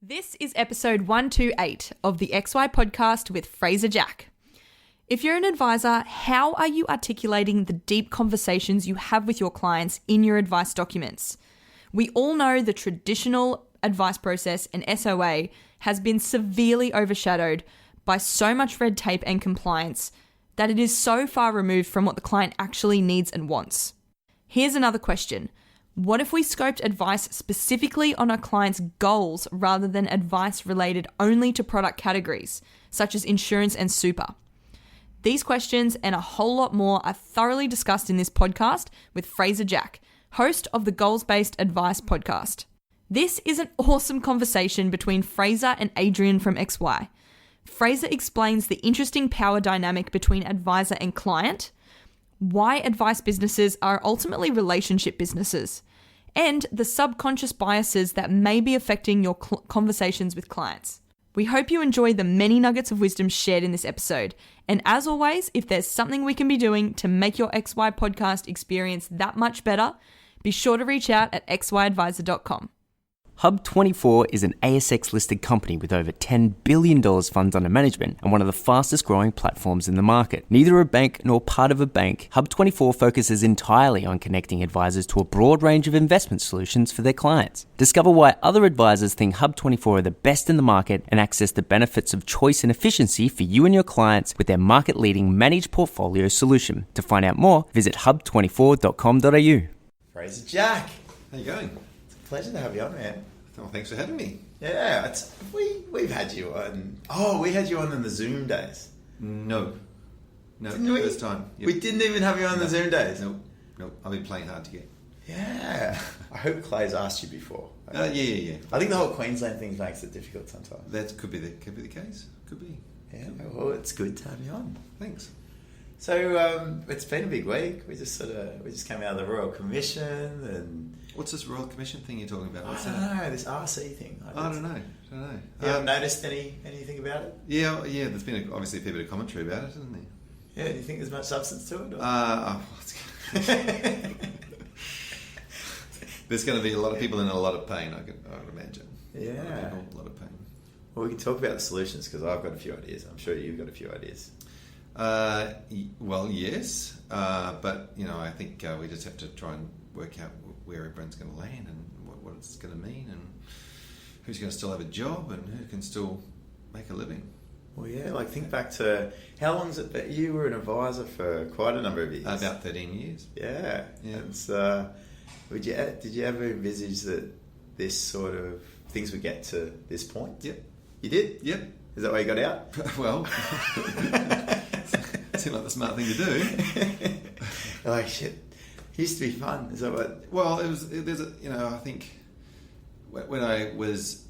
This is episode 128 of the XY podcast with Fraser Jack. If you're an advisor, how are you articulating the deep conversations you have with your clients in your advice documents? We all know the traditional advice process and SOA has been severely overshadowed by so much red tape and compliance that it is so far removed from what the client actually needs and wants. Here's another question. What if we scoped advice specifically on our clients' goals rather than advice related only to product categories, such as insurance and super? These questions and a whole lot more are thoroughly discussed in this podcast with Fraser Jack, host of the Goals-Based Advice podcast. This is an awesome conversation between Fraser and Adrian from XY. Fraser explains the interesting power dynamic between advisor and client, why advice businesses are ultimately relationship businesses, and the subconscious biases that may be affecting your conversations with clients. We hope you enjoy the many nuggets of wisdom shared in this episode. And as always, if there's something we can be doing to make your XY podcast experience that much better, be sure to reach out at xyadvisor.com. Hub24 is an ASX-listed company with over $10 billion funds under management and one of the fastest-growing platforms in the market. Neither a bank nor part of a bank, Hub24 focuses entirely on connecting advisors to a broad range of investment solutions for their clients. Discover why other advisors think Hub24 are the best in the market and access the benefits of choice and efficiency for you and your clients with their market-leading managed portfolio solution. To find out more, visit hub24.com.au. Fraser Jack, How you going? pleasure to have you on, man. Oh, thanks for having me. Yeah, we've had you on. Oh, we had you on in the Zoom days. No, Didn't we? first time. Yep. We didn't even have you on the Zoom days. Nope. I've been playing hard to get. Yeah, I hope Clay's asked you before. Yeah. I think the whole Queensland thing makes it difficult sometimes. That could be the case. Could be. Yeah, well, it's good to have you on. Thanks. So it's been a big week. We just came out of the Royal Commission and. What's this Royal Commission thing you're talking about? I What's don't that? know, this RC thing. I don't know. You haven't noticed anything about it? Yeah. There's been obviously a fair bit of commentary about it, hasn't there? Yeah, do you think there's much substance to it? Or? There's going to be a lot of people in a lot of pain. I would imagine. Yeah, A lot of pain. Well, we can talk about the solutions because I've got a few ideas. I'm sure you've got a few ideas. Well, yes, but I think we just have to try and work out where everyone's going to land and what it's going to mean and who's going to still have a job and who can still make a living. Well, yeah, think back to how long's it been? You were an advisor for quite a number of years. About 13 years. Yeah. It's, did you ever envisage that this sort of things would get to this point? Yep. You did? Yep. Is that why you got out? Well, seemed like the smart thing to do. Like, shit. It used to be fun. Is that what? Well, I think when I was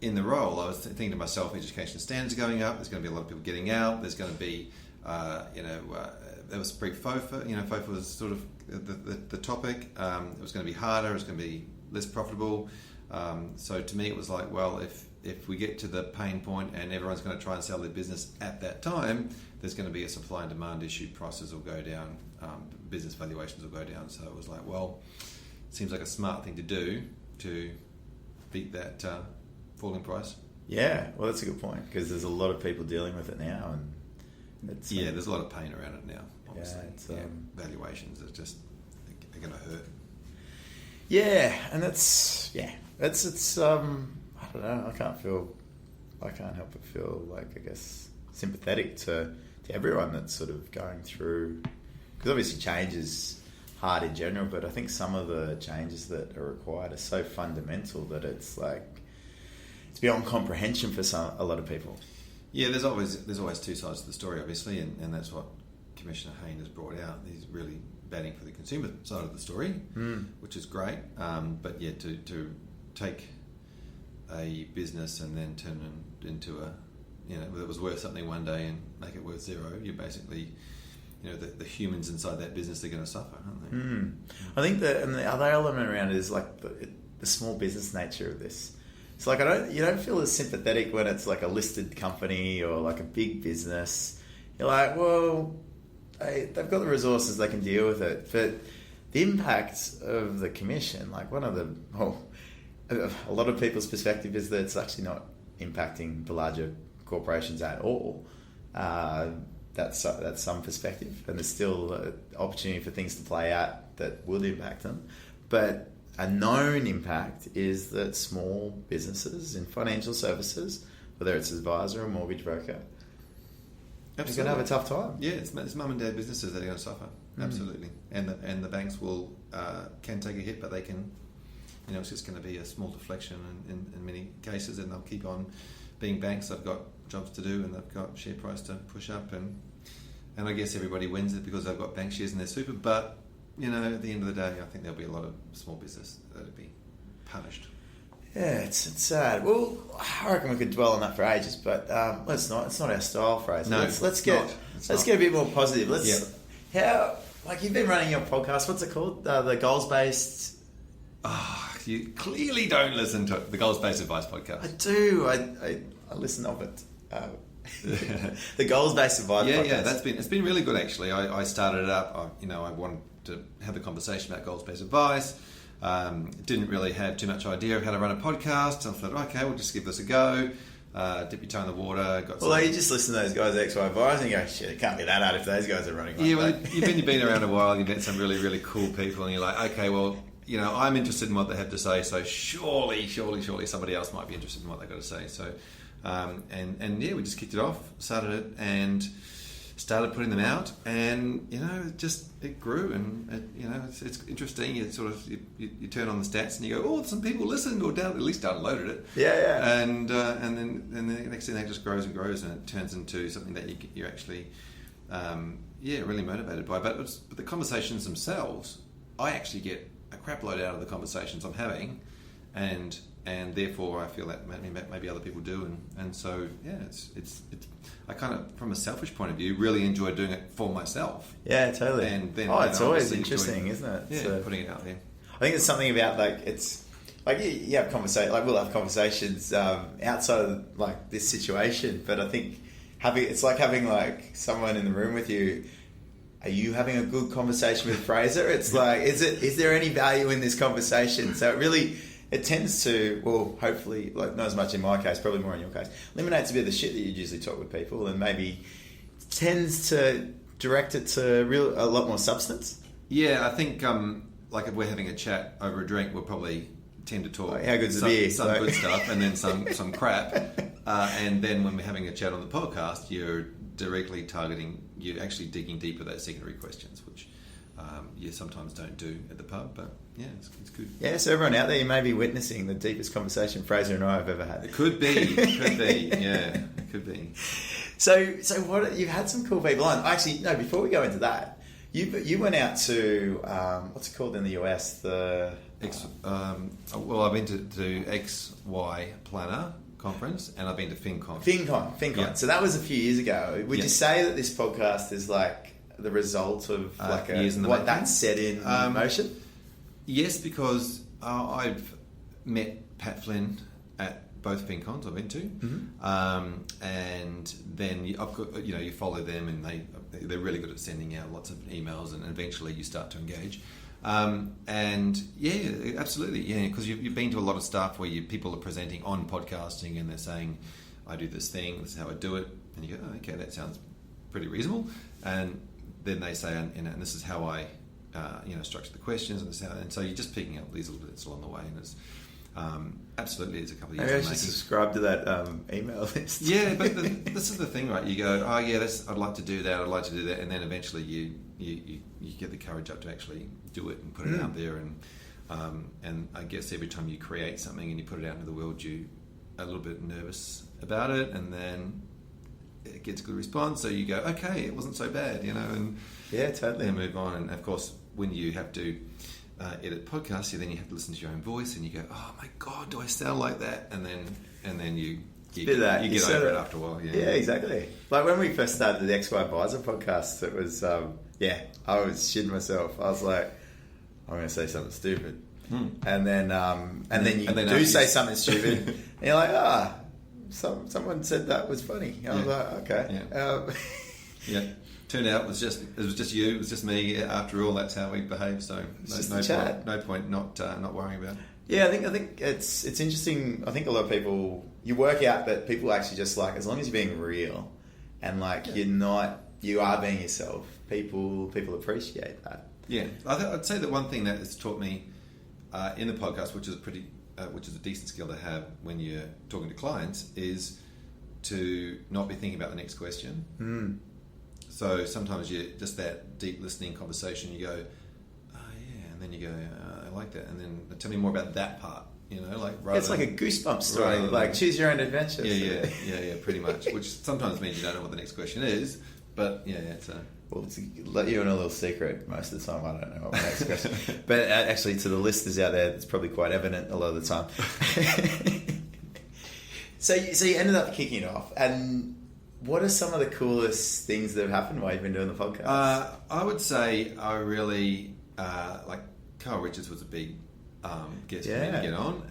in the role, I was thinking to myself, education standards are going up. There's going to be a lot of people getting out. There's going to be, there was pre-FOFA. FOFA was sort of the topic. It was going to be harder. It was going to be less profitable. So to me, it was like, well, if we get to the pain point and everyone's going to try and sell their business at that time, there's going to be a supply and demand issue. Prices will go down. Business valuations will go down. So it was like, well, it seems like a smart thing to do to beat that falling price. Yeah, well, that's a good point because there's a lot of people dealing with it now, and there's a lot of pain around it now. Obviously, valuations are just they're going to hurt. Yeah, and it's I don't know. I can't help but feel like, I guess, sympathetic to everyone that's sort of going through. Because obviously change is hard in general, but I think some of the changes that are required are so fundamental that it's beyond comprehension for a lot of people. Yeah, there's always two sides to the story, obviously, and that's what Commissioner Hayne has brought out. He's really batting for the consumer side of the story, which is great. But yeah, to take a business and then turn it into that was worth something one day and make it worth zero, you're basically, the humans inside that business, they're going to suffer, aren't they? I think and the other element around it is the small business nature of this. It's you don't feel as sympathetic when it's like a listed company or like a big business. You're like, well, they've got the resources, they can deal with it. But the impact of the commission, a lot of people's perspective is that it's actually not impacting the larger corporations at all. That's some perspective, and there's still opportunity for things to play out that would impact them. But a known impact is that small businesses in financial services, whether it's advisor or mortgage broker, are going to have a tough time. Yeah, it's mum and dad businesses that are going to suffer. Absolutely, and the banks will can take a hit, but they can, it's just going to be a small deflection in many cases, and they'll keep on being banks. They've got jobs to do, and they've got share price to push up, and I guess everybody wins it because they've got bank shares in their super. But at the end of the day, I think there'll be a lot of small business that'll be punished. Yeah, it's sad. Well, I reckon we could dwell on that for ages, but let's not. It's not our style, Fraser. No, let's get a bit more positive. You've been running your podcast. What's it called? The goals based. You clearly don't listen to the Goals Based Advice podcast. I do. I listen of it. The Goals Based Advice podcast. Yeah, it's been really good actually. I started it up. I wanted to have a conversation about goals based advice. Didn't really have too much idea of how to run a podcast. I thought, okay, we'll just give this a go. Dip your toe in the water. You just listen to those guys XY Advice and you go, shit, it can't be that hard if those guys are running like that. You've been around a while. You've met some really, really cool people, and you're like, okay, well, I'm interested in what they have to say, so surely somebody else might be interested in what they've got to say. So, we just kicked it off, started it, and started putting them out, and it grew, and it's interesting. You turn on the stats and you go, oh, some people listened or at least downloaded it. Yeah. And then the next thing that just grows and grows, and it turns into something that you're actually really motivated by. But the conversations themselves, I actually get a crap load out of the conversations I'm having, and therefore I feel that maybe other people do, and so it's I kind of, from a selfish point of view, really enjoy doing it for myself. Yeah, totally. And then it's always interesting, isn't it? Yeah, putting it out there. I think it's something about it's like you have conversations, like we'll have conversations outside of this situation, but I think it's like having someone in the room with you. Are you having a good conversation with Fraser? It's like, is there any value in this conversation? So it tends to, well, hopefully, not as much in my case, probably more in your case, eliminates a bit of the shit that you usually talk with people, and maybe tends to direct it to a lot more substance. Yeah, I think if we're having a chat over a drink, we'll probably tend to talk how good's the beer? Some good stuff, and then some crap. And then when we're having a chat on the podcast, you're directly targeting, you're actually digging deeper those secondary questions, which you sometimes don't do at the pub, but yeah, it's good. Yeah, so everyone out there, you may be witnessing the deepest conversation Fraser and I have ever had. It could be, yeah, it could be. So what, you've had some cool people on. Actually, no, before we go into that, you went out to, what's it called in the US? I've been to XY Planner Conference, and I've been to FinCon. FinCon. Yeah. So that was a few years ago. Would you say that this podcast is the result of what that set in motion? Yes, because I've met Pat Flynn at both FinCons I've been to, and then you follow them, and they're really good at sending out lots of emails, and eventually you start to engage. And yeah, absolutely, yeah, because you've been to a lot of stuff where people are presenting on podcasting, and they're saying, I do this thing, this is how I do it, and you go, oh, okay, that sounds pretty reasonable, and then they say, and this is how I structure the questions, and so you're just picking up these little bits along the way, and it's absolutely, it's a couple of years. Maybe I should subscribe to that email list. Yeah, but this is the thing, right? You go, oh yeah, I'd like to do that, and then eventually you get the courage up to actually do it and put it out there, and I guess every time you create something and you put it out into the world, you're a little bit nervous about it, and then it gets a good response, so you go, okay, it wasn't so bad, and yeah, totally, and move on. And of course, when you have to edit podcasts, then you have to listen to your own voice, and you go, oh my god, do I sound like that? And then you get over it after a while. Yeah, exactly. Like when we first started the XY Advisor podcast, it was I was shitting myself. I was like, I'm going to say something stupid, and then you do say something stupid, and you're like, someone said that was funny. I was like, okay, yeah. Turned out it was just you. It was just me. After all, that's how we behave. So no point not worrying about it. Yeah, I think it's interesting. I think a lot of people, you work out that people actually just like, as long as you're being real and like you are being yourself, people appreciate that. Yeah, I'd say that one thing that has taught me in the podcast, which is a decent skill to have when you're talking to clients, is to not be thinking about the next question. Mm. So sometimes you just that deep listening conversation, you go, oh yeah, and then you go, I like that, and then tell me more about that part. Like It's like a goosebump story, like choose your own adventure. Yeah, pretty much. Which sometimes means you don't know what the next question is, but yeah, it's a. Well, to let you in a little secret, most of the time I don't know what my next question. But actually, to the listeners out there, it's probably quite evident a lot of the time. So you ended up kicking it off, and what are some of the coolest things that have happened while you've been doing the podcast? I would say I really like Carl Richards was a big guest for me to get on,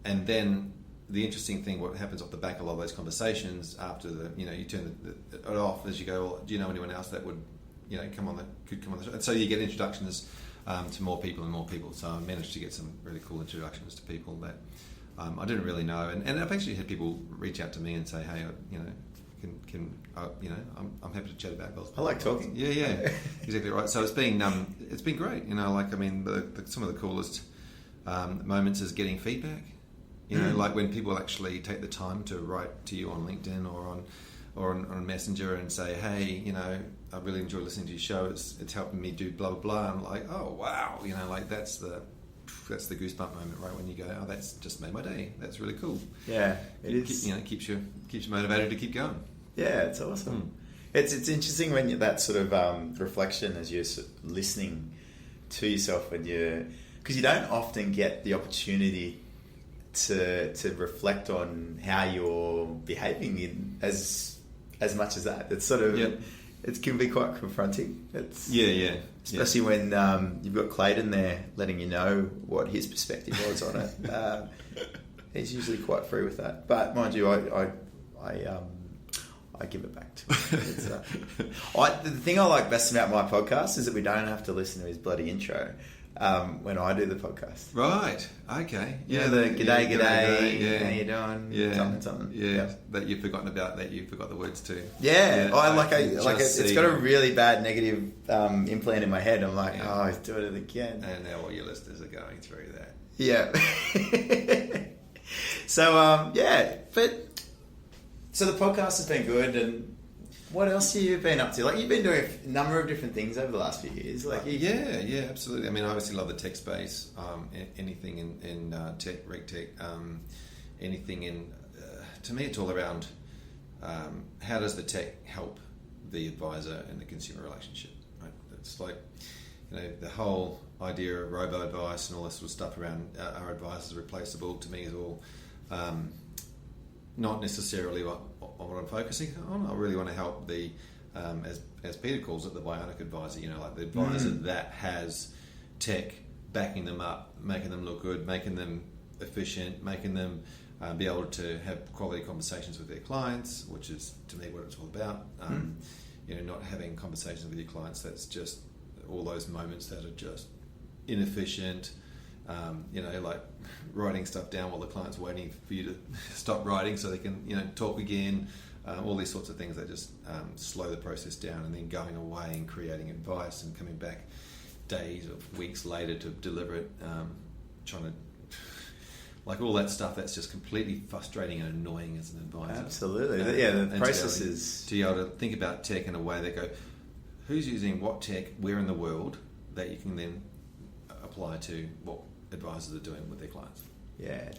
and then the interesting thing, what happens off the back of a lot of those conversations after you turn it off, as you go, well, do you know anyone else that would could come on the show? And so you get introductions to more people and more people. So I managed to get some really cool introductions to people that I didn't really know, and I've actually had people reach out to me and say, hey, I'm happy to chat about golf. I like talking. Yeah, exactly right. So it's been great. Some of the coolest moments is getting feedback. Like when people actually take the time to write to you on LinkedIn or on Messenger and say, hey, I really enjoy listening to your show. It's helping me do blah blah blah. I'm like, oh wow, like that's the goosebump moment, right? When you go, oh, that's just made my day. That's really cool. Yeah, it is. Keeps you motivated to keep going. Yeah, it's awesome. It's interesting when you're that sort of reflection as you're listening to yourself because you don't often get the opportunity to reflect on how you're behaving in as much as that. It's sort of it can be quite confronting. Especially when you've got Clayton there letting you know what his perspective was on it. He's usually quite free with that, but mind you, I give it back to him. The thing I like best about my podcast is that we don't have to listen to his bloody intro when I do the podcast. Right. Okay. Yeah. The g'day. Yeah. How you doing? Yeah. Something. Yeah. That you've forgotten about. That you forgot the words to. Yeah. It's got a really bad negative implant in my head. I'm like, he's doing it again. And now all your listeners are going through that. Yeah. So the podcast has been good, and what else have you been up to? Like, you've been doing a number of different things over the last few years. Yeah, absolutely. I mean, I obviously love the tech space. Anything in tech, reg tech, anything in. To me, it's all around how does the tech help the advisor and the consumer relationship. Right? It's like the whole idea of robo advice and all this sort of stuff around our advisors replaceable. To me, is all. Not necessarily what I'm focusing on. I really want to help the, as Peter calls it, the bionic advisor. Like the advisor that has tech backing them up, making them look good, making them efficient, making them be able to have quality conversations with their clients, which is to me what it's all about. Not having conversations with your clients that's just all those moments that are just inefficient. Like writing stuff down while the client's waiting for you to stop writing so they can, talk again. All these sorts of things that just slow the process down, and then going away and creating advice and coming back days or weeks later to deliver it, trying to like all that stuff that's just completely frustrating and annoying as an advisor. Absolutely. The process is... To be able to think about tech in a way that go, who's using what tech, where in the world, that you can then apply to what advisors are doing with their clients.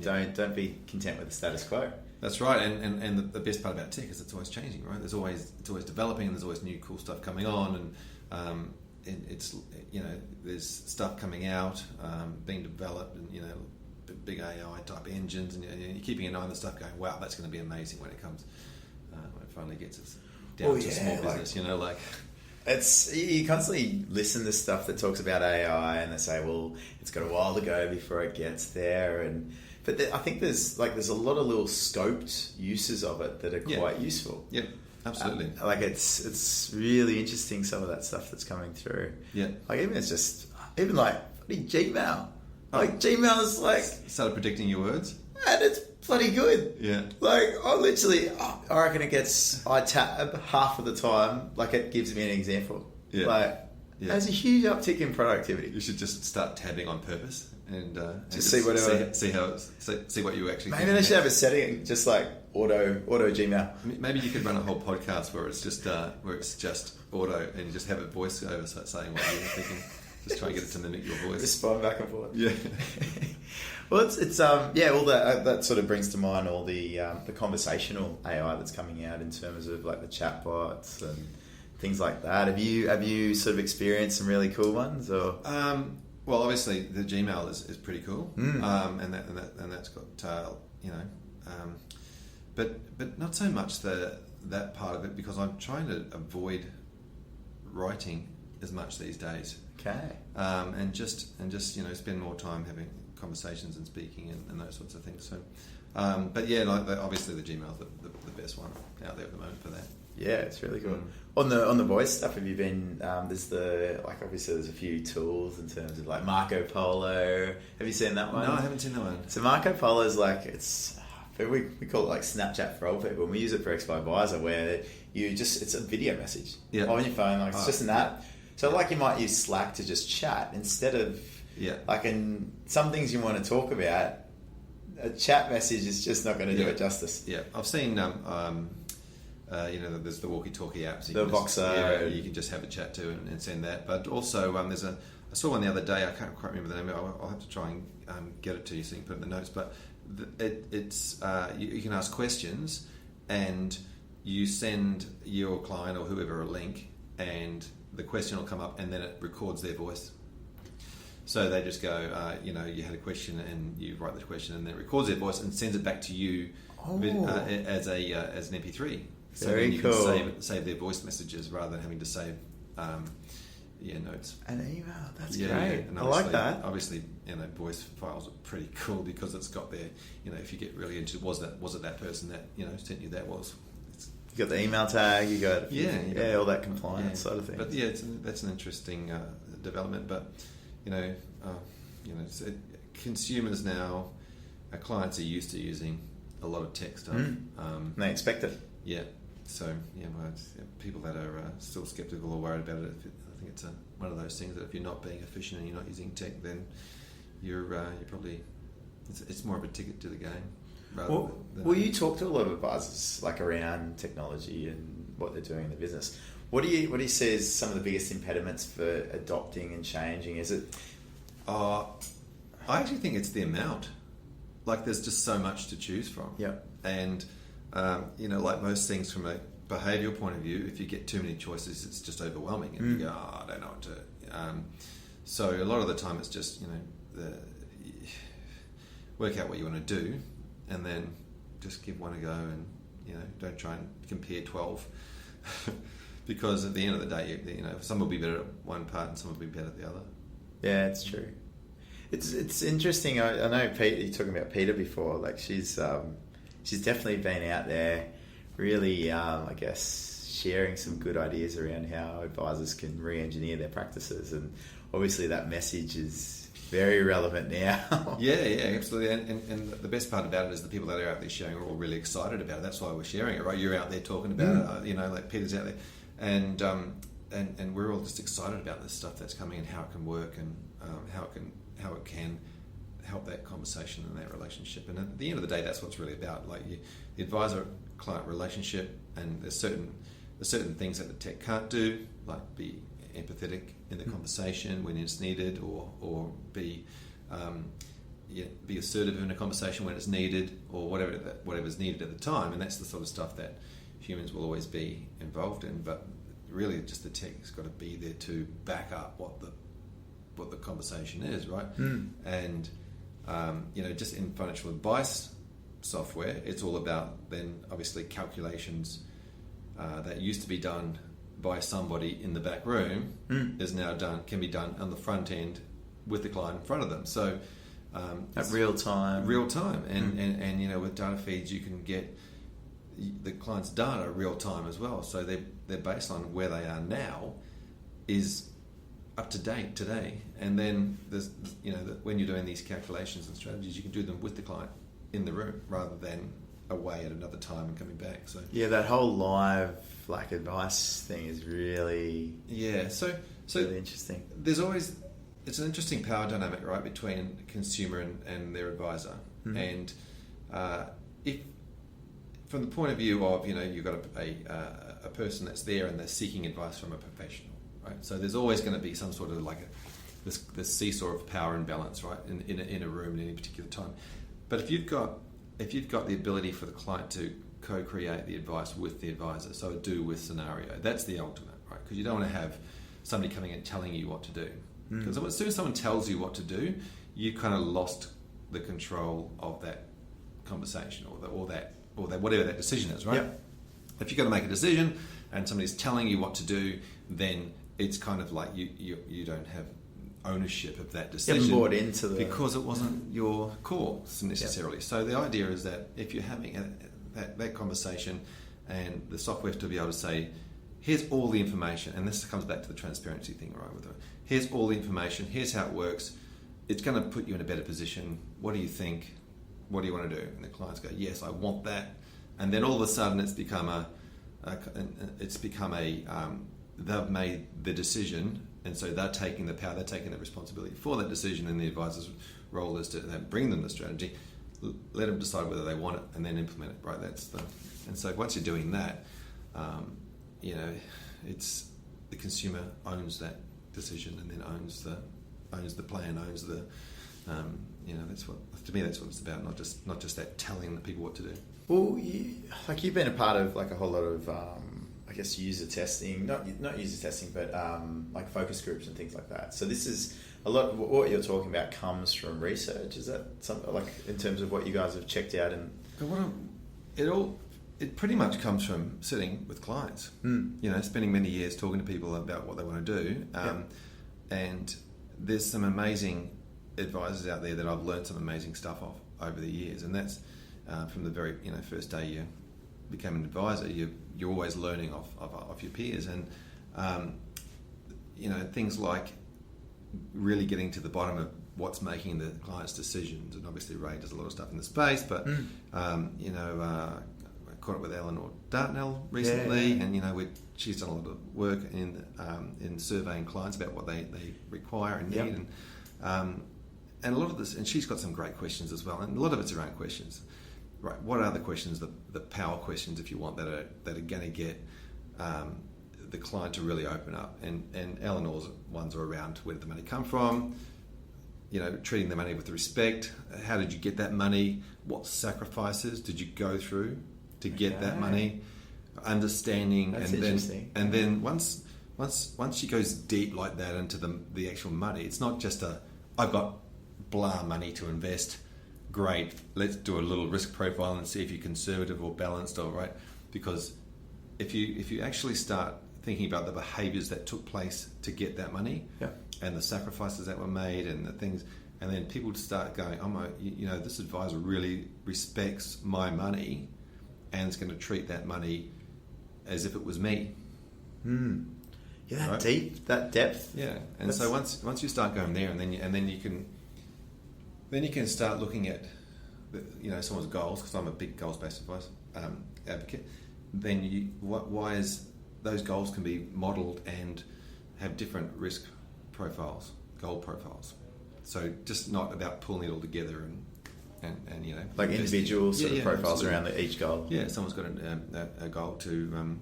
Don't be content with the status quo. That's right, and the best part about tech is it's always changing, right? It's always developing, and there's always new cool stuff coming on, and it's there's stuff coming out, being developed, and big AI type engines, and you're keeping an eye on the stuff, going, wow, that's going to be amazing when it comes when it finally gets us down to small business, It's, you constantly listen to stuff that talks about AI, and they say, well, it's got a while to go before it gets there, but I think there's a lot of little scoped uses of it that are quite useful. Yeah, absolutely. It's really interesting, some of that stuff that's coming through. Yeah, like even Gmail. Like Gmail is like started predicting your words, and it's bloody good. Yeah. Like I reckon I tab half of the time. Like it gives me an example. Yeah. Like there's a huge uptick in productivity. You should just start tabbing on purpose and just see whatever. See what you actually. Maybe I should have a setting just like auto Gmail. Maybe you could run a whole podcast where it's just auto, and you just have a voiceover saying what you're thinking. Just try and get it to mimic your voice. Respond back and forth. Yeah. Well, it's all that sort of brings to mind all the conversational AI that's coming out in terms of like the chatbots and things like that. Have you sort of experienced some really cool ones or? Well, obviously the Gmail is pretty cool, and that's got but not so much that part of it, because I'm trying to avoid writing as much these days. Okay. And just spend more time having conversations and speaking and those sorts of things. So, but yeah, obviously the Gmail's the best one out there at the moment for that. Yeah, it's really cool. On the voice stuff, have you been? Obviously there's a few tools in terms of like Marco Polo. Have you seen that one? No, I haven't seen that one. So Marco Polo is like we call it like Snapchat for old people, and we use it for XY Advisor, where it's a video message on your phone, like it's just an app. So like you might use Slack to just chat instead of like in some things you want to talk about, a chat message is just not going to do it justice. Yeah, I've seen there's the walkie-talkie apps. The Voxer. You can just have a chat to and send that. But also I saw one the other day. I can't quite remember the name. I'll have to try and get it to you so you can put it in the notes. But you can ask questions, and you send your client or whoever a link, and the question will come up, and then it records their voice. So they just go, you had a question, and you write the question, and then it records their voice and sends it back to you as an MP3. So Very then you cool. can save their voice messages rather than having to save notes. An email, that's great. And I like that. Obviously, voice files are pretty cool because it's got their, if you get really into was it that person that sent you that was. You got the email tag, you got all that compliance side of things. But that's an interesting development. But consumers now, our clients are used to using a lot of tech stuff. And they expect it. Yeah. So people that are still skeptical or worried about it, I think it's one of those things that if you're not being efficient and you're not using tech, then you're probably it's more of a ticket to the game. Well, you talk to a lot of advisors like around technology and what they're doing in the business. What do you see as some of the biggest impediments for adopting and changing? Is it? I actually think it's the amount. Like there's just so much to choose from. Yeah. And like most things from a behavioural point of view, if you get too many choices, it's just overwhelming, and you go, I don't know what to. So a lot of the time, it's just work out what you want to do, and then just give one a go, and don't try and compare 12, because at the end of the day, some will be better at one part and some will be better at the other. Yeah, it's true. It's interesting. I know Pete. You're talking about Peter before. Like she's definitely been out there, really, I guess, sharing some good ideas around how advisors can re-engineer their practices, and obviously that message is very relevant now. Yeah, absolutely. And the best part about it is the people that are out there sharing are all really excited about it. That's why we're sharing it, right? You're out there talking about it, like Peter's out there, and we're all just excited about this stuff that's coming and how it can work, and how it can help that conversation and that relationship. And at the end of the day, that's what's really about. Like the advisor-client relationship, and there's certain things that the tech can't do, like be empathetic in the conversation when it's needed, or be assertive in a conversation when it's needed, or whatever's needed at the time. And that's the sort of stuff that humans will always be involved in. But really, just the tech's got to be there to back up what the conversation is, right? And just in financial advice software, it's all about then obviously calculations that used to be done by somebody in the back room can be done on the front end with the client in front of them. So at real time, and with data feeds, you can get the client's data real time as well. So they're based on where they are now is up to date today. And then there's, when you're doing these calculations and strategies, you can do them with the client in the room rather than away at another time and coming back. So yeah, that whole live advice thing is really so really interesting. It's an interesting power dynamic, right, between consumer and their advisor. Mm-hmm. And if from the point of view of you've got a person that's there and they're seeking advice from a professional, right? So there's always going to be some sort of this seesaw of power and balance, right, in a room at any particular time. But if you've got the ability for the client to co-create the advice with the advisor, so a do-with scenario, that's the ultimate, right? Because you don't want to have somebody coming and telling you what to do. Because as soon as someone tells you what to do, you kind of lost the control of that conversation or that whatever that decision is, right? Yep. If you've got to make a decision and somebody's telling you what to do, then it's kind of like you don't have ownership of that decision. You haven't bought into because it wasn't your call necessarily. Yep. So the idea is that if you're having that conversation and the software to be able to say, here's all the information, and this comes back to the transparency thing, right? Here's all the information, here's how it works, it's going to put you in a better position. What do you think? What do you want to do? And the clients go, yes, I want that. And then all of a sudden it's become they've made the decision, and so they're taking the power, they're taking the responsibility for that decision, and the advisor's role is to bring them the strategy, let them decide whether they want it, and then implement it, right? And so once you're doing that, it's the consumer owns that decision and then owns the plan, owns the that's what it's about, not just that telling the people what to do. Well, you've been a part of a whole lot of user testing, not user testing, but focus groups and things like that. So this is a lot of what you're talking about comes from research. Is that something in terms of what you guys have checked out? And it pretty much comes from sitting with clients, spending many years talking to people about what they want to do. And there's some amazing advisors out there that I've learned some amazing stuff off over the years. And that's from the very first day you become an advisor, you're always learning off your peers. And, things like really getting to the bottom of what's making the client's decisions. And obviously Ray does a lot of stuff in the space, but, caught up with Eleanor Dartnell recently, and she's done a lot of work in surveying clients about what they require and need, and a lot of this, and she's got some great questions as well, and a lot of it's around questions, right? What are the questions, the power questions, if you want, that are going to get the client to really open up, and Eleanor's ones are around where did the money come from, treating the money with respect, how did you get that money, what sacrifices did you go through to get that money, understanding. That's interesting. And then once she goes deep like that into the actual money, it's not just I've got blah money to invest, great, let's do a little risk profile and see if you're conservative or balanced, or right, because if you actually start thinking about the behaviours that took place to get that money, and the sacrifices that were made and the things, and then people start going, this advisor really respects my money and is going to treat that money as if it was me. Yeah, that deep, that depth. Yeah, and so once you start going there, and then you can start looking at someone's goals, because I'm a big goals-based advice advocate. Then why is those goals can be modelled and have different risk profiles, goal profiles. So just not about pulling it all together and individual sort of profiles around each goal. Yeah, someone's got a goal to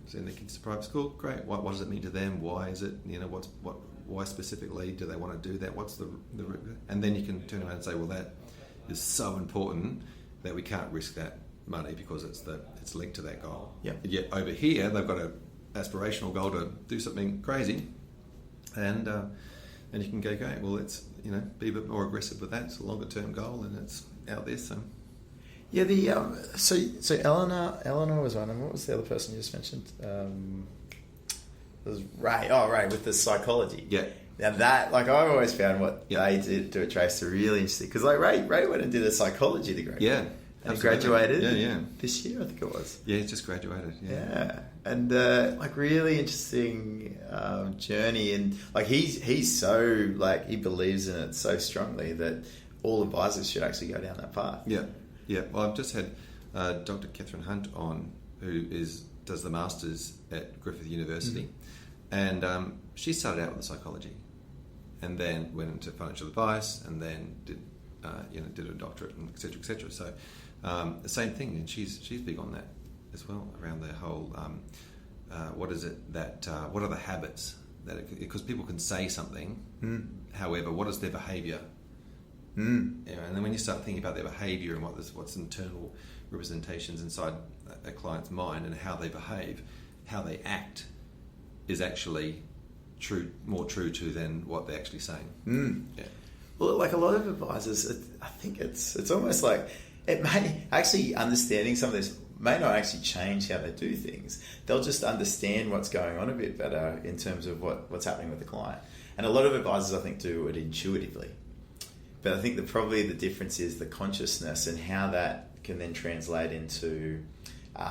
send their kids to private school. Great. What does it mean to them? Why is it? Why specifically do they want to do that? What's the and then you can turn around and say, well, that is so important that we can't risk that money because it's linked to that goal. Yeah. Yet over here they've got an aspirational goal to do something crazy, and you can go, well, let's be a bit more aggressive with that. It's a longer term goal, and it's out there. So yeah, so Eleanor was one, and what was the other person you just mentioned? It was Ray. Oh, Ray with the psychology. Yeah. Now that, I've always found what they do at Trace really interesting, because Ray went and did a psychology degree. Yeah. And he graduated yeah. this year, I think it was. Yeah, he just graduated. Yeah. And like really interesting journey, and like he's so like he believes in it so strongly that all advisors should actually go down that path. Yeah. Well, I've just had Dr. Catherine Hunt on, who does the masters at Griffith University, and she started out with psychology, and then went into financial advice, and then did a doctorate, and etc. etc. So the same thing, and she's big on that as well, around the whole what is it that what are the habits that because people can say something, however, what is their behaviour? And then when you start thinking about their behaviour and what's internal representations inside a client's mind and how they behave, how they act, is actually more true to than what they're actually saying. Yeah. Well, like a lot of advisors, I think it's almost like it may actually understanding some of this may not actually change how they do things. They'll just understand what's going on a bit better in terms of what's happening with the client. And a lot of advisors, I think, do it intuitively. But I think that probably the difference is the consciousness and how that can then translate into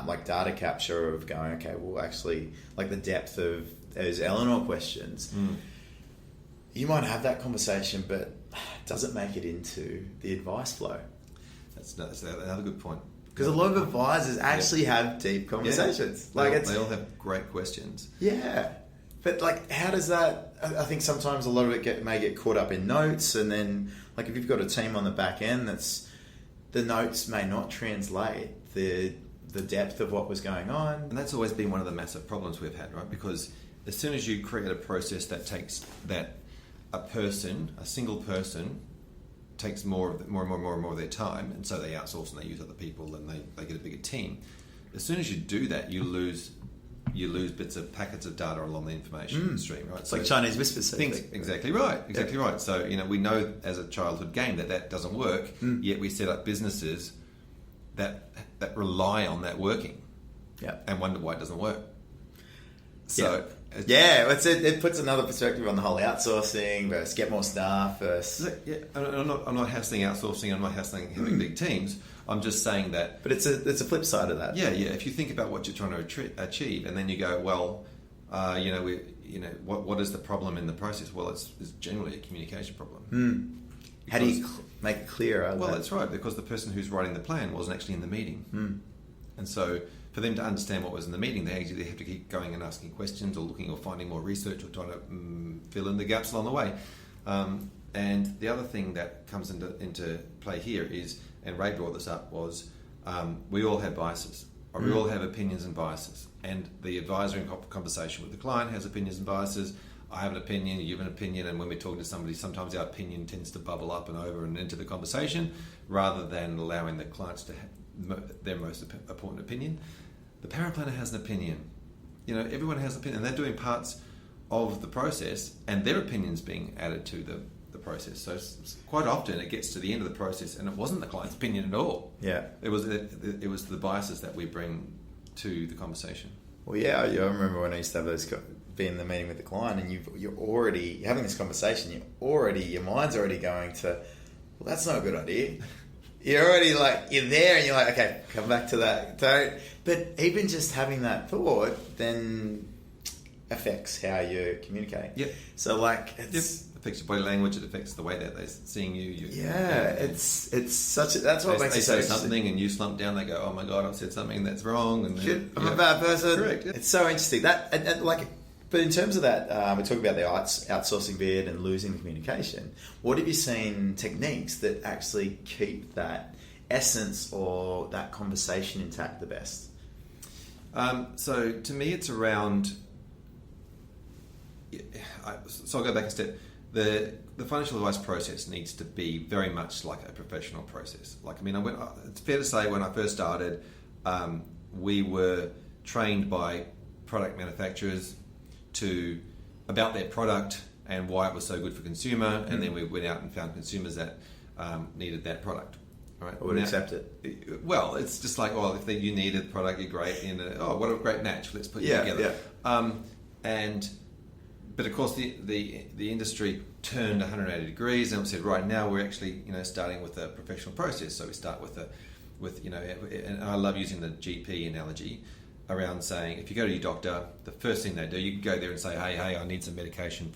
like data capture of going, okay, well, actually, like the depth of those Eleanor questions. You might have that conversation, but it doesn't make it into the advice flow. That's another good point. Because a lot of advisors actually have deep conversations. Yeah. Like they all have great questions. Yeah. But like, how does that? I think sometimes a lot of it may get caught up in notes, and then like if you've got a team on the back end, the notes may not translate the depth of what was going on. And that's always been one of the massive problems we've had, right? Because as soon as you create a process that takes that a single person takes more and more of their time, and so they outsource and they use other people and they get a bigger team. As soon as you do that, you lose packets of data along the information stream, right? It's like Chinese whispers. Exactly right. So we know as a childhood game that doesn't work. Yet we set up businesses that rely on that working, and wonder why it doesn't work. So it puts another perspective on the whole outsourcing versus get more staff versus. I'm not hassling outsourcing. I'm not hassling having big teams. I'm just saying that. But it's a flip side of that. Yeah. If you think about what you're trying to achieve, and then you go, well, what is the problem in the process? Well, it's generally a communication problem. How do you make it clearer? Well, that's right, because the person who's writing the plan wasn't actually in the meeting, and so for them to understand what was in the meeting, they have to keep going and asking questions, or looking, or finding more research, or trying to fill in the gaps along the way. And the other thing that comes into play here is, and Ray brought this up, was we all have biases, or we all have opinions and biases. And the advisor in conversation with the client has opinions and biases. I have an opinion, you have an opinion, and when we're talking to somebody, sometimes our opinion tends to bubble up and over and into the conversation, rather than allowing the clients to have their most important opinion. The power planner has an opinion. Everyone has an opinion, and they're doing parts of the process, and their opinion's being added to the process. So quite often it gets to the end of the process, and it wasn't the client's opinion at all. Yeah, it was the biases that we bring to the conversation. Well, yeah, I remember when I used to have those. Be in the meeting with the client, and you're already having this conversation. Your mind's already going to, well, that's not a good idea. You're already you're there, and you're like, okay, come back to that. But even just having that thought then affects how you're communicating. Yep. So it's affects your body language. It affects the way that they're seeing you. It's such. That's what makes it so interesting. They say something, and you slump down. They go, "Oh my god, I've said something that's wrong." And I'm a bad person. Correct. Yep. It's so interesting But in terms of that, we're talking about the outsourcing bit and losing the communication. What have you seen techniques that actually keep that essence or that conversation intact the best? So to me, it's around. So I'll go back a step. The financial advice process needs to be very much like a professional process. It's fair to say when I first started, we were trained by product manufacturers about their product and why it was so good for consumer, and then we went out and found consumers that needed that product. Right? I would accept it. Well, it's just like, if you needed the product, you're great, and what a great match. Let's put you together. Yeah. But of course, the industry turned 180 degrees and said, right now we're actually starting with a professional process. So we start with with, you know, and I love using the GP analogy around saying, if you go to your doctor, the first thing they do, you go there and say, hey, I need some medication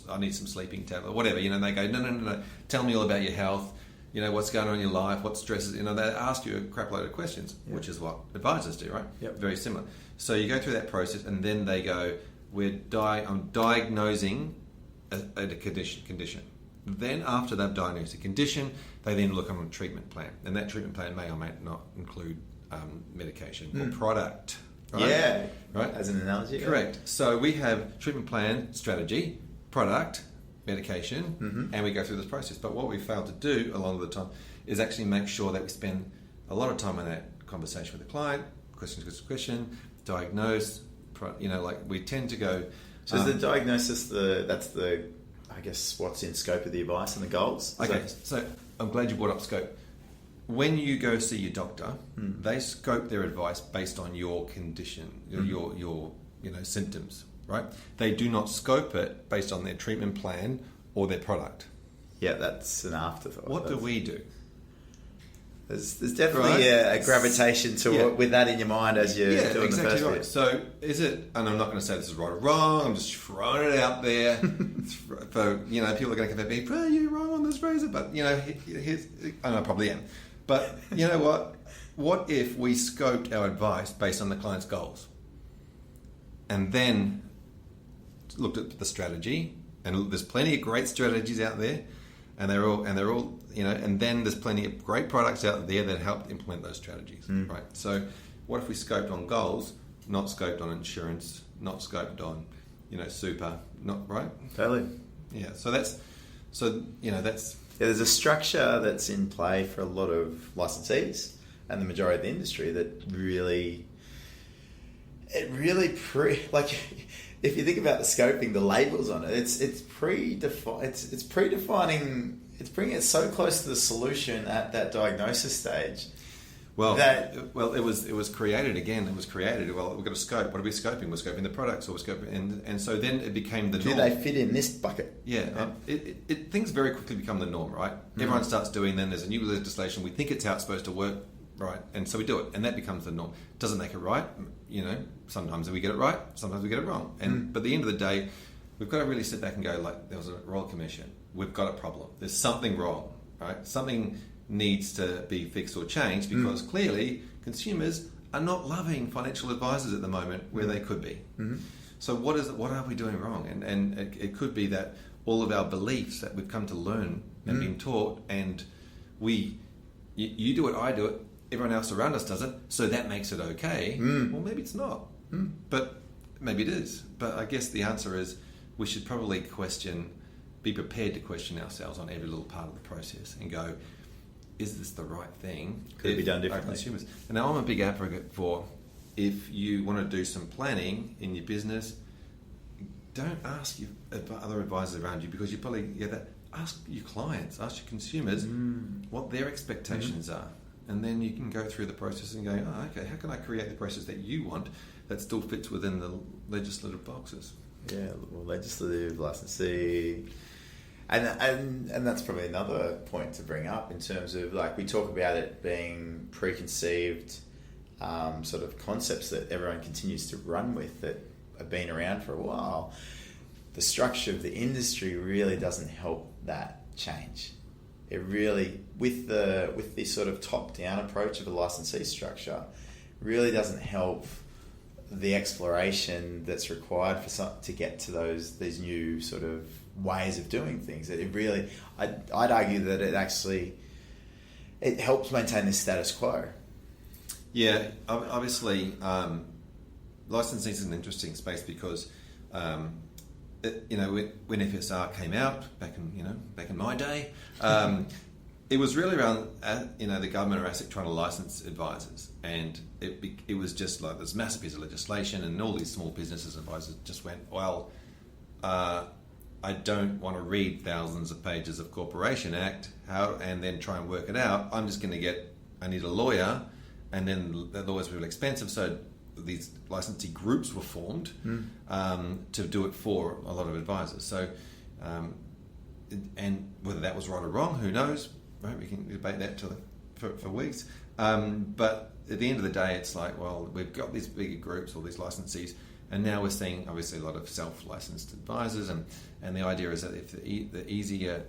I need some sleeping tablet, whatever, you know, and they go, no, tell me all about your health, you know, what's going on in your life, what stresses, you know, they ask you a crap load of questions, which is what advisors do, right? Yep. Very similar. So you go through that process, and then they go, I'm diagnosing a condition. Then after they've diagnosed a condition, they then look on a treatment plan, and that treatment plan may or may not include medication or product. Right? Yeah, right. As an analogy, Correct. So we have treatment plan, strategy, product, medication, and we go through this process. But what we fail to do a lot of the time is actually make sure that we spend a lot of time on that conversation with the client, question, diagnose. You know, like we tend to go. So is the diagnosis I guess what's in scope of the advice and the goals? So I'm glad you brought up scope. When you go see your doctor, they scope their advice based on your condition, your symptoms, right? They do not scope it based on their treatment plan or their product. Yeah, that's an afterthought. What do we do? There's definitely a gravitation to with that in your mind as you're doing exactly the first right. bit. So is it, and I'm not going to say this is right or wrong, I'm just throwing it out there for, you know, people are going to come at me, bro, you're wrong on this, Fraser, but, you know, and I probably am. But you know what? What if we scoped our advice based on the client's goals, and then looked at the strategy? And there's plenty of great strategies out there, and they're all you know. And then there's plenty of great products out there that help implement those strategies, right? So, what if we scoped on goals, not scoped on insurance, not scoped on, you know, super, not right? Totally. Yeah. So that's. There's a structure that's in play for a lot of licensees and the majority of the industry that really like, if you think about the scoping, the labels on it, it's predefining, it's bringing it so close to the solution at that diagnosis stage. Well, it was created again. It was created. Well, we've got a scope. What are we scoping? We're scoping the products, or we're scoping, and so then it became the norm. Do they fit in this bucket? Yeah, things very quickly become the norm, right? Everyone starts doing. Then there's a new legislation. We think it's how it's supposed to work, right? And so we do it, and that becomes the norm. Doesn't make it right, you know. Sometimes we get it right, sometimes we get it wrong. But at the end of the day, we've got to really sit back and go, like, there was a Royal Commission. We've got a problem. There's something wrong, right? Something needs to be fixed or changed, because clearly consumers are not loving financial advisors at the moment where they could be. So what are we doing wrong? And it could be that all of our beliefs that we've come to learn and been taught, and you do it, I do it, everyone else around us does it, so that makes it okay. Well, maybe it's not, but maybe it is. But I guess the answer is we should probably be prepared to question ourselves on every little part of the process and go, is this the right thing? Could it be done differently? Consumers. And now I'm a big advocate for, if you want to do some planning in your business, don't ask your other advisors around you, because you probably get that. Ask your clients, ask your consumers what their expectations are, and then you can go through the process and go, okay, how can I create the process that you want that still fits within the legislative boxes? Yeah, well, legislative, licensee. And that's probably another point to bring up in terms of, like, we talk about it being preconceived sort of concepts that everyone continues to run with that have been around for a while. The structure of the industry really doesn't help that change. It really, with the sort of top-down approach of a licensee structure, really doesn't help the exploration that's required to get to these new sort of ways of doing things. It really, I'd argue that it helps maintain the status quo. Yeah, obviously, licensing is an interesting space because, when FSR came out back in my day, it was really around the government or ASIC trying to license advisors, and it was just like this massive piece of legislation, and all these small businesses and advisors just went, well, I don't want to read thousands of pages of Corporation Act and then try and work it out. I'm just going to I need a lawyer, and then the lawyers were really expensive, so these licensee groups were formed to do it for a lot of advisors. So, and whether that was right or wrong, who knows? Right, we can debate that for weeks. But at the end of the day, it's like, well, we've got these bigger groups, all these licensees, and now we're seeing obviously a lot of self-licensed advisors, and the idea is that if the easier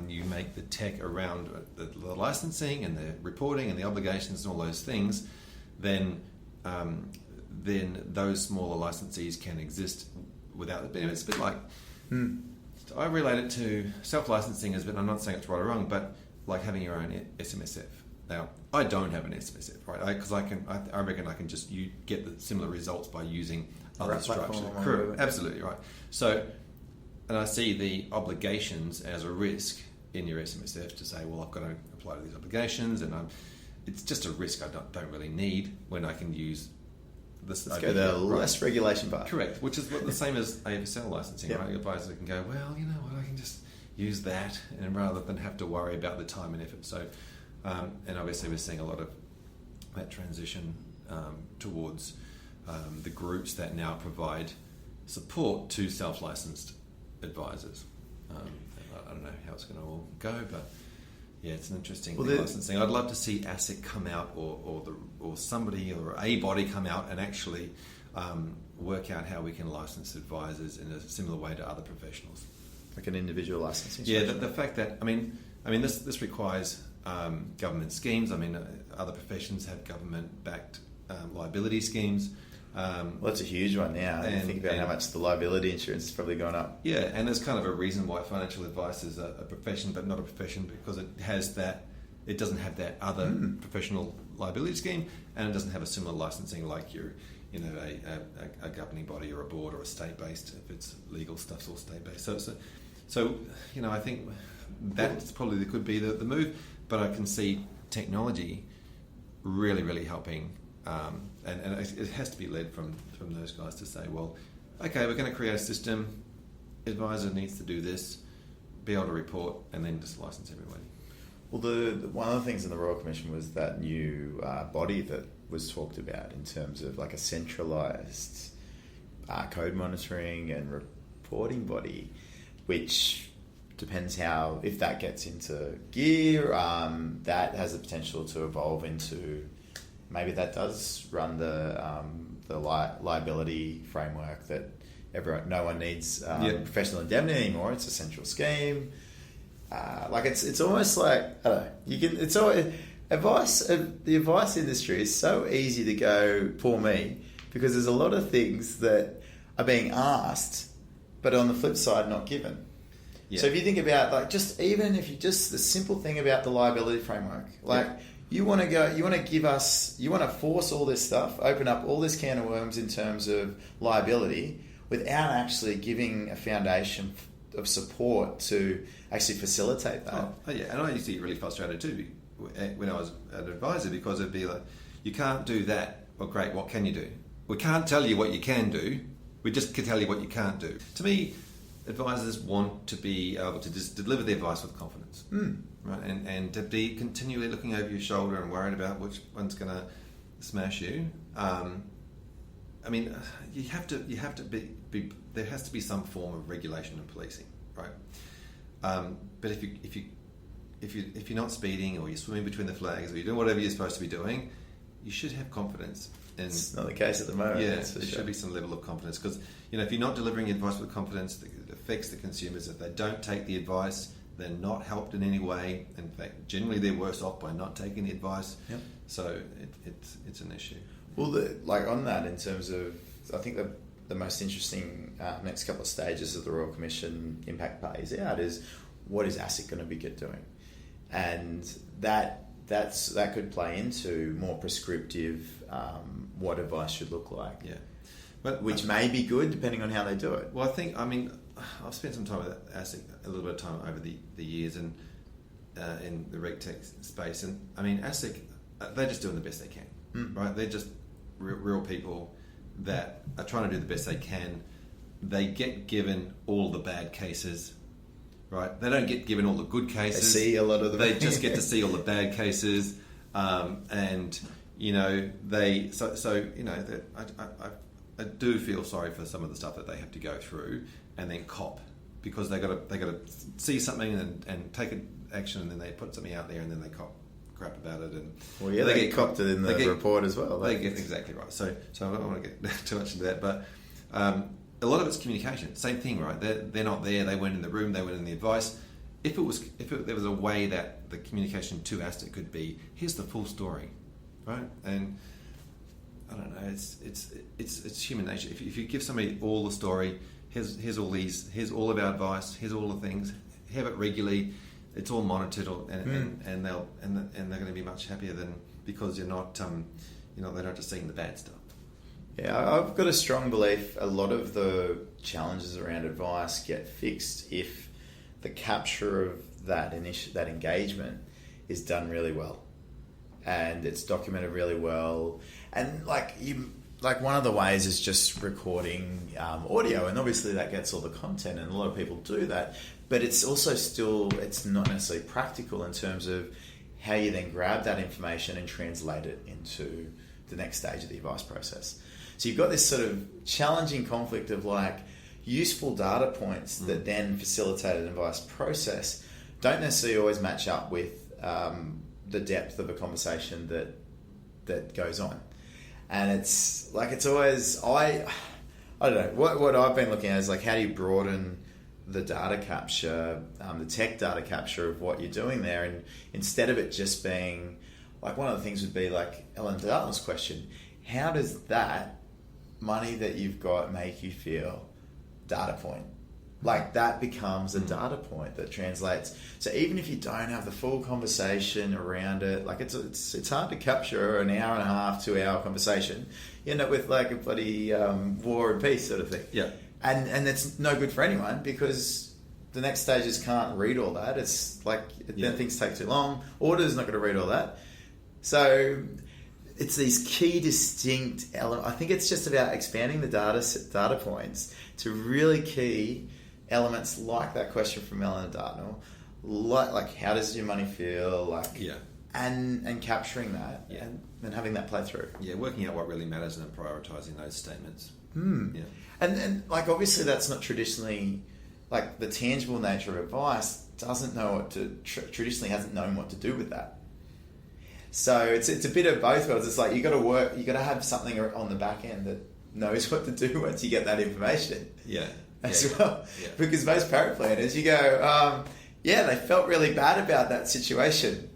you make the tech around the licensing and the reporting and the obligations and all those things, then those smaller licensees can exist without it. It's a bit like, I relate it to self-licensing as, but I'm not saying it's right or wrong, but like having your own SMSF. Now, I don't have an SMSF, right? Because I reckon I can just get the similar results by using other structures. Correct. Absolutely right. So, and I see the obligations as a risk in your SMSF to say, well, I've got to apply to these obligations, and it's just a risk I don't really need when I can use this. Let's go the less regulation part. Correct, which is the same as AFSL licensing, right? Your advisor can go, well, you know what, I can just use that, and rather than have to worry about the time and effort. So, and obviously we're seeing a lot of that transition towards the groups that now provide support to self-licensed advisors. I don't know how it's going to all go, but yeah, it's an interesting thing, licensing. I'd love to see ASIC come out, or somebody or a body come out and actually work out how we can license advisors in a similar way to other professionals, like an individual licensing. Yeah, the fact that I mean this requires government schemes. I mean, other professions have government-backed liability schemes. Well, that's a huge one now. You think about how much the liability insurance has probably gone up. Yeah, and there's kind of a reason why financial advice is a profession, but not a profession, because it doesn't have that other professional liability scheme, and it doesn't have a similar licensing like a governing body or a board or a state-based. If it's legal stuff's all state-based. So I think that probably could be the move, but I can see technology really, really helping. And it has to be led from those guys to say, well, okay, we're going to create a system. Advisor needs to do this, be able to report, and then just license everybody. Well, one of the things in the Royal Commission was that new body that was talked about in terms of like a centralised code monitoring and reporting body, which depends if that gets into gear, that has the potential to evolve into. Maybe that does run the liability framework that no one needs professional indemnity anymore. It's a central scheme. It's almost like I don't know. It's always advice. The advice industry is so easy to go poor me, because there's a lot of things that are being asked, but on the flip side not given. Yeah. So if you think about the simple thing about the liability framework, You want to force all this stuff, open up all this can of worms in terms of liability without actually giving a foundation of support to actually facilitate that. Oh, yeah, and I used to get really frustrated too when I was an advisor, because it'd be like, you can't do that. Well, great, what can you do? We can't tell you what you can do. We just can tell you what you can't do. To me, advisors want to be able to just deliver their advice with confidence. Right, and to be continually looking over your shoulder and worried about which one's going to smash you. You have to be. There has to be some form of regulation and policing, right? But if you're not speeding, or you're swimming between the flags, or you're doing whatever you're supposed to be doing, you should have confidence. And it's not the case at the moment. Yeah, there should be some level of confidence, because if you're not delivering advice with confidence, it affects the consumers. If they don't take the advice, they're not helped in any way. In fact, generally they're worse off by not taking the advice. Yep. So it's an issue. Well, on that, in terms of, I think the most interesting next couple of stages of the Royal Commission impact plays out is, what is ASIC going to be doing, and that could play into more prescriptive what advice should look like. Yeah, which may be good depending on how they do it. Well, I've spent some time with ASIC, a little bit of time over the years, and in the RegTech space, and ASIC, they're just doing the best they can, right? They're just real people that are trying to do the best they can. They get given all the bad cases, right? They don't get given all the good cases. They see a lot of them. They just get to see all the bad cases, and I do feel sorry for some of the stuff that they have to go through and then cop, because they got to see something and take action, and then they put something out there and then they crap about it, and well, yeah, they get copped it in the report as well. They get exactly right. So I don't want to get too much into that, but a lot of it's communication. Same thing, right? They're not there. They weren't in the room. They weren't in the advice. If there was a way that the communication to ASTA could be, here's the full story, right? And I don't know. It's human nature. If you give somebody all the story, here's all of our advice, here's all the things, have it regularly. It's all monitored, and they're going to be much happier than because they're not just seeing the bad stuff. Yeah, I've got a strong belief a lot of the challenges around advice get fixed if the capture of that engagement is done really well, and it's documented really well, and like one of the ways is just recording audio, and obviously that gets all the content, and a lot of people do that, but it's also it's not necessarily practical in terms of how you then grab that information and translate it into the next stage of the advice process. So you've got this sort of challenging conflict of like useful data points that then facilitate an advice process don't necessarily always match up with the depth of a conversation that goes on. And it's always, I don't know, what I've been looking at is like, how do you broaden the data capture, the tech data capture of what you're doing there, and instead of it just being, like one of the things would be like Ellen Dartle's question, how does that money that you've got make you feel data point? Like that becomes a data point that translates. So even if you don't have the full conversation around it, like it's hard to capture an hour and a half, 2 hour conversation. You end up with like a bloody war and peace sort of thing. Yeah. And it's no good for anyone because the next stages can't read all that. It's like then things take too long. Auditor's not going to read all that. So it's these key distinct elements. I think it's just about expanding the data points to really key elements like that question from Ellen Dartnell, like how does your money feel, and capturing that and having that play through. Yeah, working out what really matters and then prioritising those statements. Yeah. And like obviously that's not traditionally, like the tangible nature of advice doesn't know what to, traditionally hasn't known what to do with that. So it's a bit of both worlds. It's like you got to have something on the back end that knows what to do once you get that information. Well. Yeah. Because most paraplanners, you go, they felt really bad about that situation.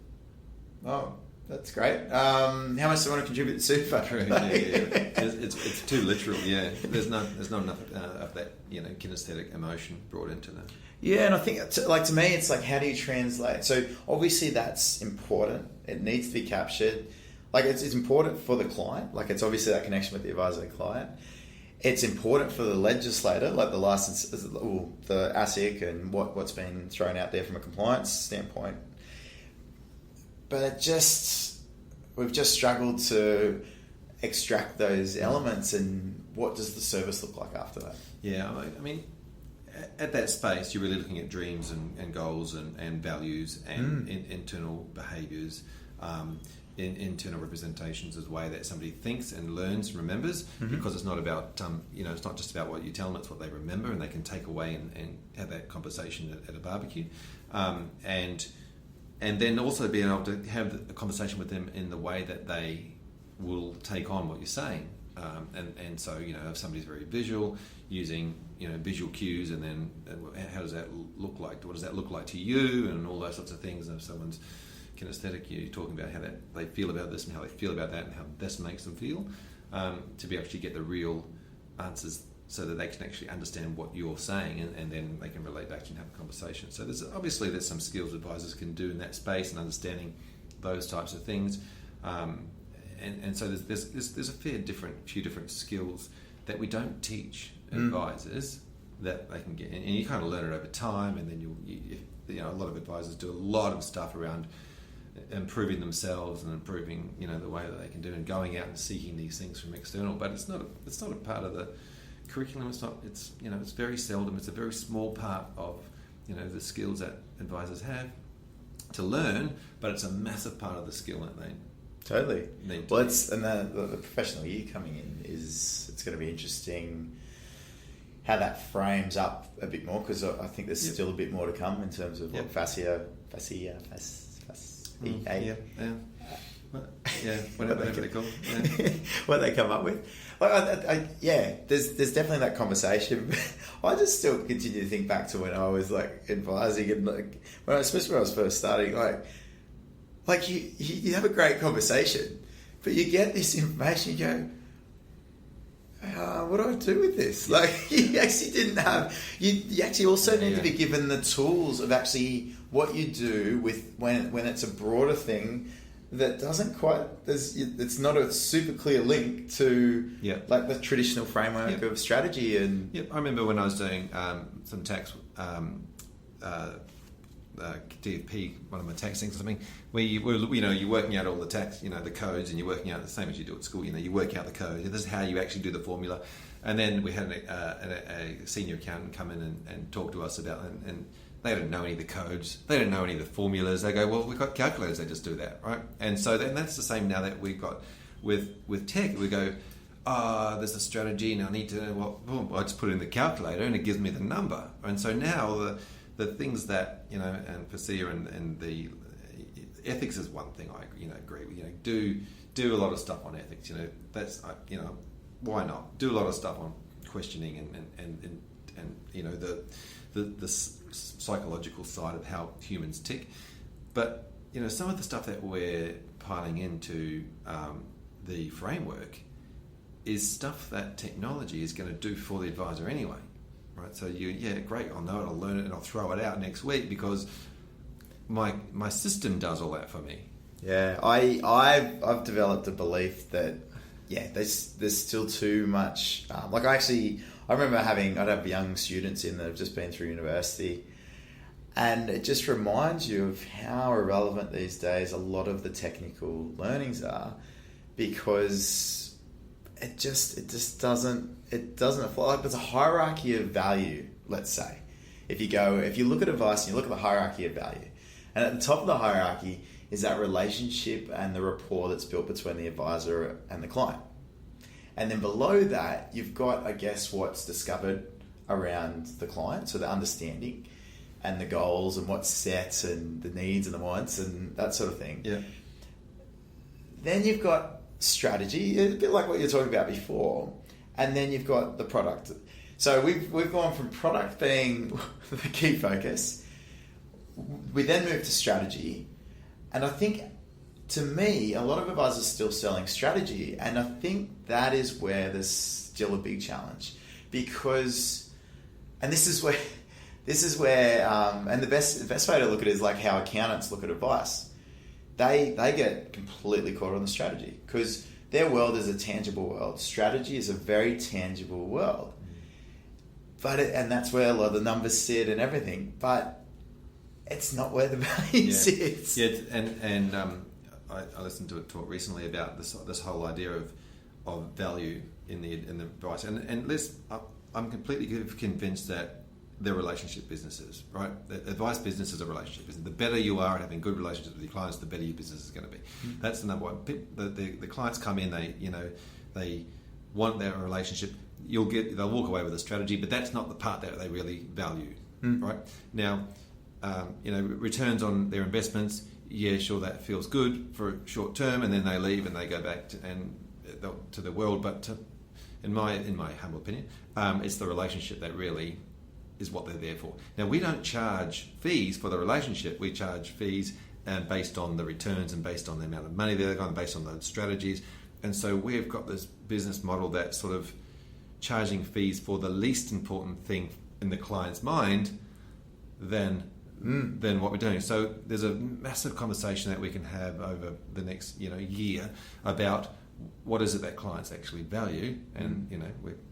Oh, that's great. How much do you want to contribute to super? True. It's too literal. Yeah, there's not enough of that kinesthetic emotion brought into that. Yeah, and I think to me, it's like how do you translate? So obviously that's important. It needs to be captured. Like it's important for the client. Like it's obviously that connection with the advisor and client. It's important for the legislator, like the license, the ASIC, and what's been thrown out there from a compliance standpoint. But we've just struggled to extract those elements, and what does the service look like after that? Yeah, I mean, at that space, you're really looking at dreams and goals and values and internal behaviours. Internal representations as the way that somebody thinks and learns and remembers, because it's not about it's not just about what you tell them, it's what they remember and they can take away and have that conversation at a barbecue, and then also being able to have a conversation with them in the way that they will take on what you're saying, and so if somebody's very visual, using visual cues, and then how does that look like? What does that look like to you, and all those sorts of things. And if someone's kinesthetic, you're talking about how they feel about this and how they feel about that and how this makes them feel, to be able to get the real answers so that they can actually understand what you're saying, and then they can relate back to you and have a conversation. So there's some skills advisors can do in that space and understanding those types of things, and so there's a few different skills that we don't teach advisors that they can get, and you kind of learn it over time, and then a lot of advisors do a lot of stuff around improving themselves and improving the way that they can do, and going out and seeking these things from external, but it's not a part of the curriculum. It's very seldom. It's a very small part of the skills that advisors have to learn, but it's a massive part of the skill that they totally need. Well, the professional year coming in it's going to be interesting how that frames up a bit more, because I think there's still a bit more to come in terms of what fascia EA. Whatever they're called. Yeah. What they come up with. There's definitely that conversation. I just still continue to think back to when I was like advising and especially when I was first starting, like you have a great conversation, but you get this information, you go, what do I do with this? Like, you actually didn't have... You actually also need to be given the tools of actually what you do with when it's a broader thing that doesn't quite... It's not a super clear link to like the traditional framework of strategy. And I remember when I was doing some tax... DFP, one of my tax things or something, where you're working out all the tax, the codes, and you're working out the same as you do at school. You work out the code. And this is how you actually do the formula. And then we had a senior accountant come in and talk to us about, and they don't know any of the codes. They don't know any of the formulas. They go, well, we've got calculators. They just do that, right? And so then that's the same now that we've got with tech. We go, there's a strategy, and I need to, boom, I just put it in the calculator, and it gives me the number. And so now the things that and Fasea and the ethics is one thing I agree with. Do a lot of stuff on ethics. That's why not do a lot of stuff on questioning and the psychological side of how humans tick. But some of the stuff that we're piling into the framework is stuff that technology is going to do for the advisor anyway. Right, so great, I'll know it, I'll learn it, and I'll throw it out next week because my system does all that for me. Yeah, I've developed a belief that there's still too much. I remember I'd have young students in that have just been through university, and it just reminds you of how irrelevant these days a lot of the technical learnings are, because it just doesn't apply. Like, there's a hierarchy of value, let's say. If you look at advice and you look at the hierarchy of value, and at the top of the hierarchy is that relationship and the rapport that's built between the advisor and the client. And then below that, you've got, I guess, what's discovered around the client, so the understanding and the goals and what's set and the needs and the wants and that sort of thing. Yeah. Then you've got strategy, a bit like what you were talking about before, and then you've got the product. So we've gone from product being the key focus. We then moved to strategy, and I think, to me, a lot of advisors are still selling strategy, and I think that is where there's still a big challenge, because, and this is where, and the best way to look at it is like how accountants look at advice. They get completely caught on the strategy because their world is a tangible world. Strategy is a very tangible world, and that's where a lot of the numbers sit and everything. But it's not where the value sits. Yeah, and I listened to a talk recently about this whole idea of value in the advice, and I'm completely convinced that they're relationship businesses, right? The advice business is a relationship business. The better you are at having good relationships with your clients, the better your business is going to be. Mm-hmm. That's the number one. The clients come in, they want their relationship. They'll walk away with a strategy, but that's not the part that they really value, right? Now, returns on their investments. Yeah, sure, that feels good for short term, and then they leave and they go back to the world. But in my humble opinion, it's the relationship that really is what they're there for. Now, we don't charge fees for the relationship. We charge fees based on the returns and based on the amount of money they're going, based on the strategies. And so we've got this business model that's sort of charging fees for the least important thing in the client's mind than what we're doing. So there's a massive conversation that we can have over the next year about what is it that clients actually value, and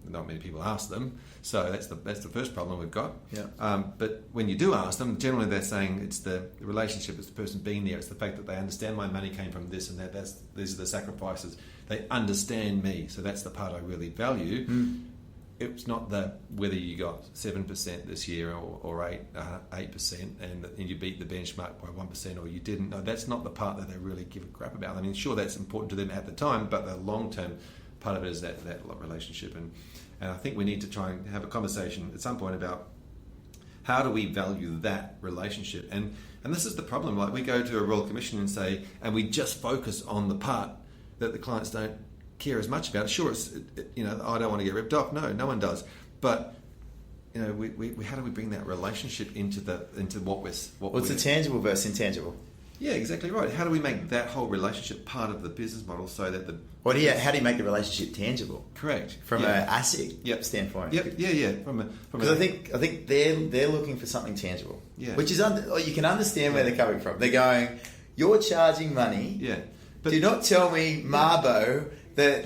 not many people ask them. So that's the first problem we've got. Yeah. But when you do ask them, generally they're saying it's the relationship, it's the person being there, it's the fact that they understand my money came from this and that. These are the sacrifices. They understand me, so that's the part I really value. It's not whether you got 7% this year or 8% and you beat the benchmark by 1% or you didn't. No, that's not the part that they really give a crap about. I mean, sure, that's important to them at the time, but the long-term part of it is that relationship. And I think we need to try and have a conversation at some point about How do we value that relationship? And this is the problem. Like, we go to a Royal Commission and we just focus on the part that the clients don't care as much about. Sure, I don't want to get ripped off. No one does. But we how do we bring that relationship into what What's the tangible versus intangible? Yeah, exactly right. How do we make that whole relationship part of the business model so that how do you make the relationship tangible? Correct. From an asset standpoint. Yep. Yeah. Because I think they're looking for something tangible. Yeah. Which is you can understand where they're coming from. They're going, you're charging money. Yeah. But do not tell me, Marbo, that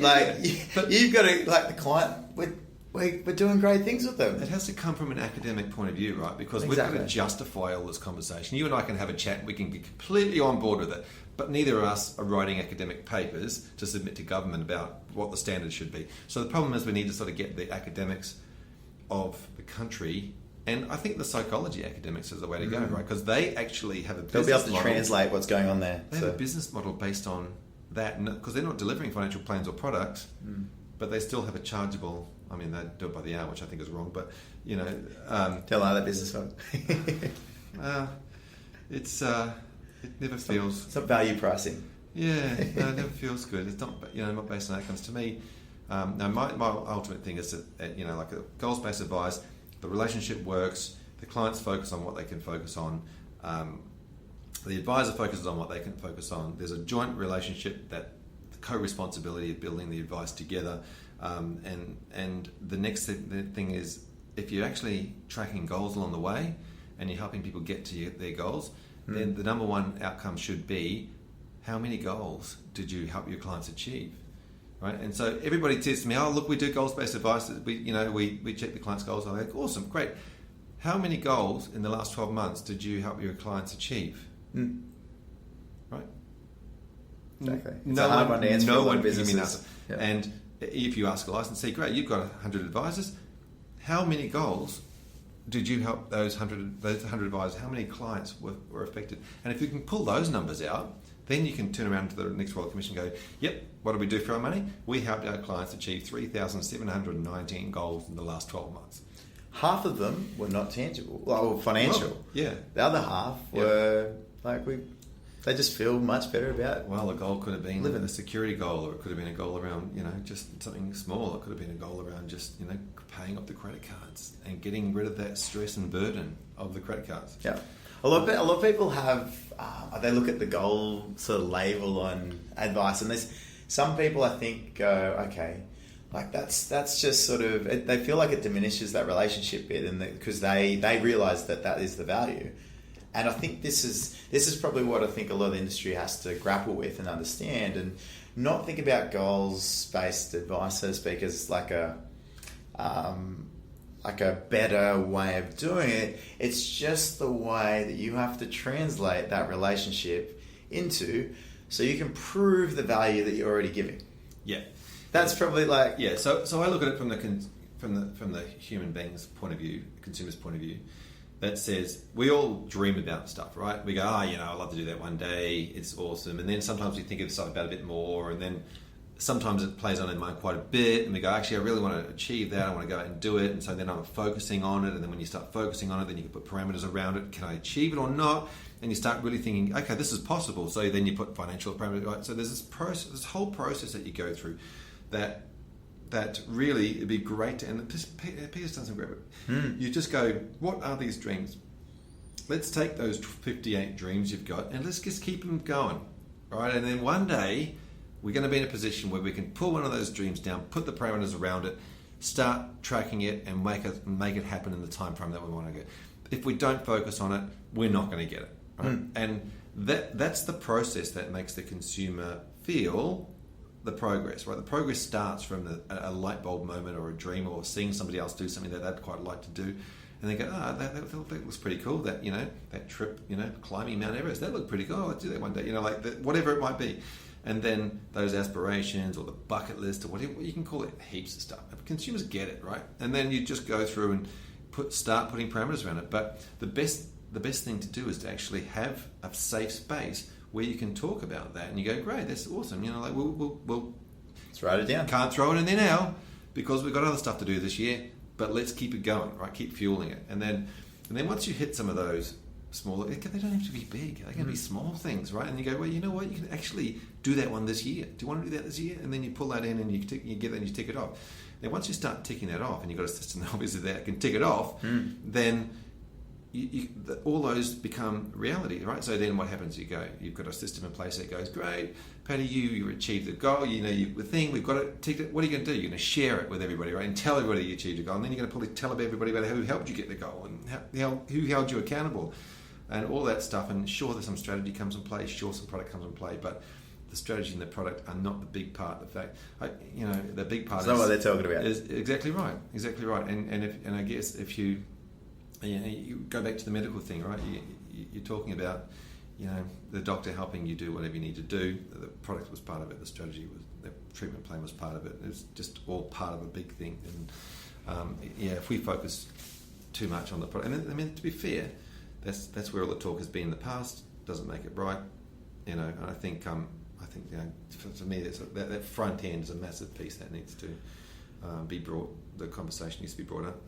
you've got to the client. We're doing great things with them. It has to come from an academic point of view, right? Because Exactly. we've got to justify all this conversation. You and I can have a chat. We can be completely on board with it. But neither of us are writing academic papers to submit to government about what the standards should be. So the problem is we need to sort of get the academics of the country, and I think the psychology academics is the way to go, right? Because they actually have a business They'll be able to model. translate what's going on there. They have a business model based on that, because they're not delivering financial plans or products, but they still have a chargeable. I mean, they do it by the hour, which I think is wrong. But Tell another business one. it never feels. It's not value pricing. Yeah, no, it never feels good. It's not, not based on outcomes. To me, no, my ultimate thing is that like a goals-based advice, the relationship works, the clients focus on what they can focus on, the advisor focuses on what they can focus on. There's a joint relationship, that the co-responsibility of building the advice together, and the next thing is, if you're actually tracking goals along the way and you're helping people get to their goals, then the number one outcome should be, how many goals did you help your clients achieve? Right? And so everybody says to me, oh, look, we do goals-based advice. We check the client's goals. I'm like, awesome, great. How many goals in the last 12 months did you help your clients achieve? Right? Exactly. It's a hard one to answer for a lot of businesses. Yeah. And if you ask a licensee, great, you've got 100 advisors. How many goals did you help those 100 advisors? How many clients were affected? And if you can pull those numbers out, then you can turn around to the next Royal Commission and go, yep, what do we do for our money? We helped our clients achieve 3,719 goals in the last 12 months. Half of them were not tangible, or financial. Well, yeah. The other half were they just feel much better about. Well, a goal could have been a security goal, or it could have been a goal around, just something small. It could have been a goal around just, paying off the credit cards and getting rid of that stress and burden of the credit cards. Yeah. A lot of people have, they look at the goal sort of label on advice, and there's some people I think go, okay, that's just sort of, they feel like it diminishes that relationship bit, and because they realise that is the value. And I think this is probably what I think a lot of the industry has to grapple with and understand, and not think about goals-based advice, so to speak, as like a better way of doing it. It's just the way that you have to translate that relationship into, so you can prove the value that you're already giving. Yeah, that's probably So I look at it from the human being's point of view, consumer's point of view. That says, we all dream about stuff, right? We go, I'd love to do that one day. It's awesome. And then sometimes we think of stuff about a bit more, and then sometimes it plays on in mind quite a bit, and we go, actually, I really want to achieve that. I want to go out and do it. And so then I'm focusing on it. And then when you start focusing on it, then you can put parameters around it. Can I achieve it or not? And you start really thinking, okay, this is possible. So then you put financial parameters, right? So there's this process, this whole process that you go through that really it'd be great to, and Peter's done some great work. You just go, what are these dreams? Let's take those 58 dreams you've got and let's just keep them going, right? And then one day we're going to be in a position where we can pull one of those dreams down, put the parameters around it, start tracking it, and make it happen in the time frame that we want to get. If we don't focus on it, we're not going to get it, right? And that's the process that makes the consumer feel the progress, right? The progress starts from a light bulb moment or a dream, or seeing somebody else do something that they'd quite like to do, and they go, that looks pretty cool. That that trip, climbing Mount Everest, that looked pretty cool. Let's do that one day. Whatever it might be, and then those aspirations or the bucket list or whatever you can call it, heaps of stuff. Consumers get it, right? And then you just go through and start putting parameters around it. But the best thing to do is to actually have a safe space where you can talk about that, and you go, great, that's awesome. We'll let's write it down. Can't throw it in there now because we've got other stuff to do this year, but let's keep it going, right? Keep fueling it. And then And then once you hit some of those smaller, they don't have to be big. They can be small things, right? And you go, well, you know what? You can actually do that one this year. Do you want to do that this year? And then you pull that in and you get that and you tick it off. Now, once you start ticking that off, and you've got a system that obviously that can tick it off, then all those become reality, right? So then what happens? You've got a system in place that goes, great, Paddy, you achieved the goal. The thing, we've got it ticked. What are you going to do? You're going to share it with everybody, right? And tell everybody you achieved a goal. And then you're going to probably tell everybody about who helped you get the goal and who held you accountable. And all that stuff, and sure, there's some strategy comes in play, sure, some product comes in play, but the strategy and the product are not the big part. The fact, the big part is not what they're talking about. Is exactly right. And I guess if you go back to the medical thing, right? You're talking about, the doctor helping you do whatever you need to do. The product was part of it. The strategy was, the treatment plan was part of it. It was just all part of a big thing. And if we focus too much on the product, and I mean, to be fair, that's where all the talk has been in the past. Doesn't make it right, And I think for me, that front end is a massive piece that needs to be brought. The conversation needs to be brought up.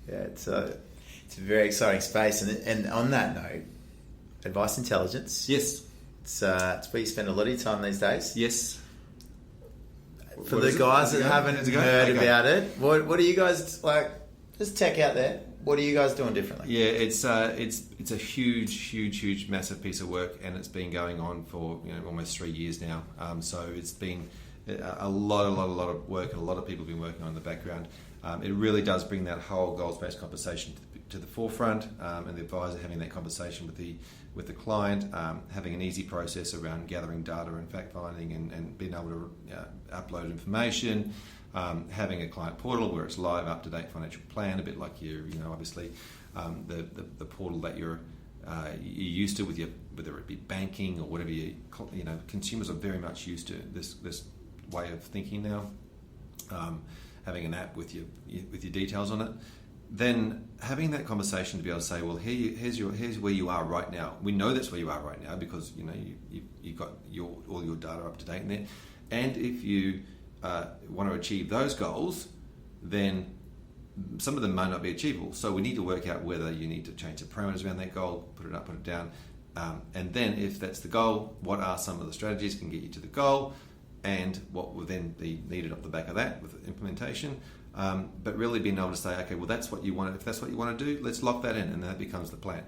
Yeah, it's a very exciting space. And on that note, advice intelligence. Yes, it's where you spend a lot of your time these days. Yes. For the guys that haven't heard about it, what do you guys like? There's tech out there. What are you guys doing differently? Yeah, it's a huge, massive piece of work, and it's been going on for almost 3 years now. So it's been a lot of work, and a lot of people have been working on in the background. It really does bring that whole goals-based conversation to the forefront, and the advisor having that conversation with the client, having an easy process around gathering data and fact-finding and being able to upload information. Having a client portal where it's live, up-to-date financial plan, a bit like obviously the portal that you're used to with whether it be banking or whatever consumers are very much used to this way of thinking now. Having an app with your details on it, then having that conversation to be able to say, well, here's where you are right now. We know that's where you are right now because you've got all your data up to date in there, and if you want to achieve those goals, then some of them might not be achievable. So we need to work out whether you need to change the parameters around that goal, put it up, put it down, and then if that's the goal, what are some of the strategies that can get you to the goal, and what will then be needed off the back of that with implementation. But really being able to say, okay, well, that's what you want. If that's what you want to do, let's lock that in, and that becomes the plan.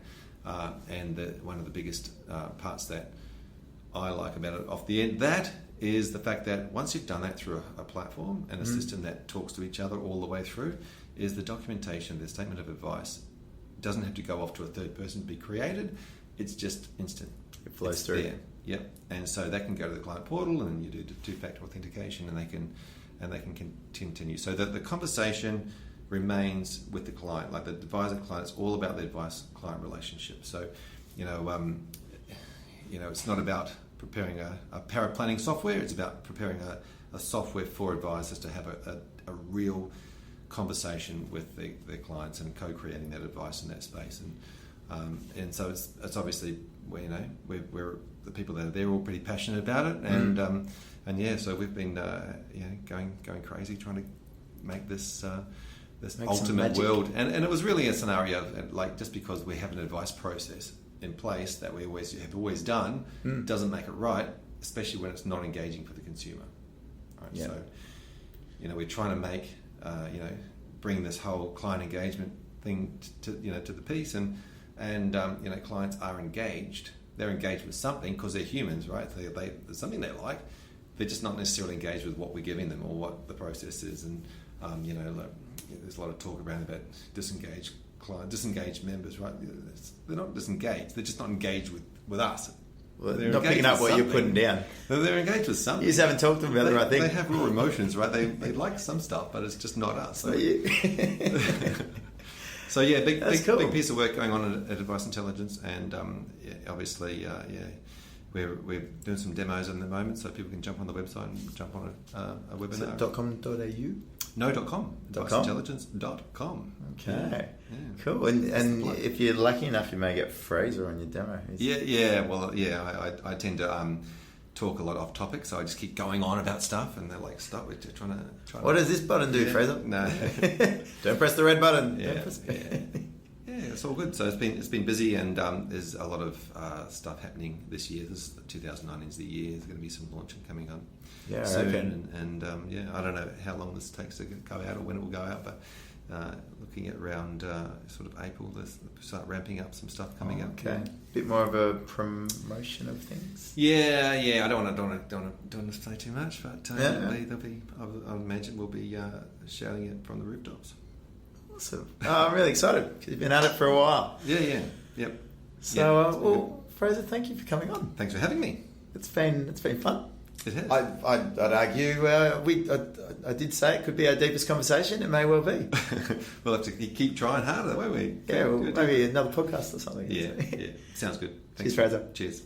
And one of the biggest parts that I like about it off the end, that is the fact that once you've done that through a platform and a system that talks to each other all the way through, is the documentation, the statement of advice doesn't have to go off to a third person to be created. It's just instant. It flows through. There. Yep. And so that can go to the client portal, and you do two-factor authentication, and they can continue. So that the conversation remains with the client, like the advisor client. It's all about the advice-client relationship. So, it's not about preparing a paraplanning software. It's about preparing a software for advisors to have a real conversation with their clients and co-creating that advice in that space. And so it's obviously we're the people that are there all pretty passionate about it, and so we've been going crazy trying to make this ultimate world. And it was really a scenario of, like, just because we have an advice process in place that we have always done doesn't make it right, especially when it's not engaging for the consumer. Right? Yeah. So, we're trying to make, bring this whole client engagement thing to the piece, and clients are engaged. They're engaged with something because they're humans, right? There's something they like. They're just not necessarily engaged with what we're giving them or what the process is. And there's a lot of talk around about disengaged members, right? They're not disengaged. They're just not engaged with us. Well, they're not picking up what you're putting down. They're engaged with something. You just haven't talked to them about the right thing. They have real emotions, right? They like some stuff, but it's just not us. So, so yeah, big piece of work going on at Advice Intelligence, and obviously, we're doing some demos at the moment, so people can jump on the website and jump on a webinar. So .com.au? No, .com. AdviceIntelligence.com. Okay, yeah. Cool. And if you're lucky enough, you may get Fraser on your demo. I tend to talk a lot off topic, so I just keep going on about stuff, and they're like, "Stop! We're trying to." What does this button do, Fraser? No, don't press the red button. Yeah, Yeah, it's all good. So it's been busy, and there's a lot of stuff happening this year. 2019 is the year. There's going to be some launching coming on soon, and I don't know how long this takes to go out or when it will go out, but looking at around sort of April, they'll start ramping up some stuff coming up. Okay, bit more of a promotion of things. Yeah. I don't want to say too much, but they'll be. I imagine we'll be shouting it from the rooftops. Awesome. I'm really excited. You've been at it for a while. Yeah. Yep. So, Fraser, thank you for coming on. Thanks for having me. It's been fun. It has. I'd argue I did say it could be our deepest conversation. It may well be. We'll have to keep trying harder, won't we? Yeah, maybe another podcast or something. Yeah. Sounds good. Cheers, Fraser. Cheers.